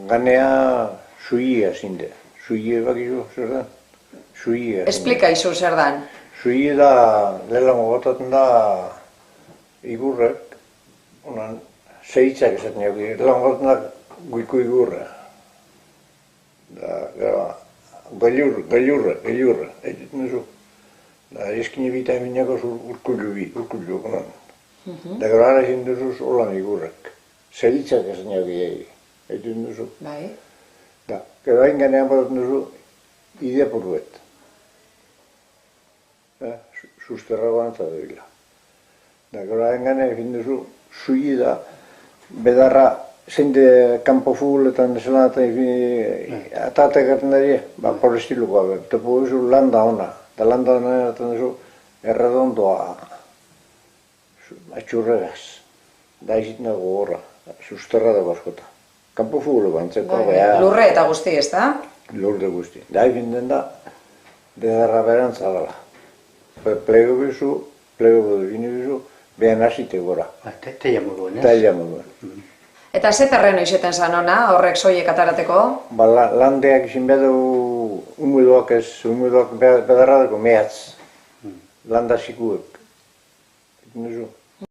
Ganea suia zinde. Suia bakizu, zer da? Suia. Esplika izu zer dan. Suia da, lehenko botaten da igurrek, unan, zeitzak esaten jau, lehenko botaten da guiko igurra. Gailurra, egiten duzu. Eskine bitaminako urkullu konan. Da gero ara egin duzuz holan igurrek. Zeitzak esan jau egiten duzu. Bai. Da, gero hain ganean botaten duzu ideapuruet. Susterra banatza dira. Da, gero hain ganean egin duzu sui da bedarra zeinde kanpo futboletan zelan atatek gertzen dira, por estilukoa, topo duzu landa ona. Da landa ona gertzen duzu erredondoa atxurregaz. Da izitna gogorra, susterra dago askota. Kanpo futbolo bantzeko. Lurre eta guzti, ez da? Lurde guzti. Da egin den da, bedarra berantza dela. Plego bizu, plego bini bizu, behan hasite gora. Teia moduan, ez? Teia moduan. Eta ze terreno izeten zan ona, horrek soiek atarateko? Landeak izin behar umudoak ez, umudoak bedarra dago mehatz. Landa zikuek.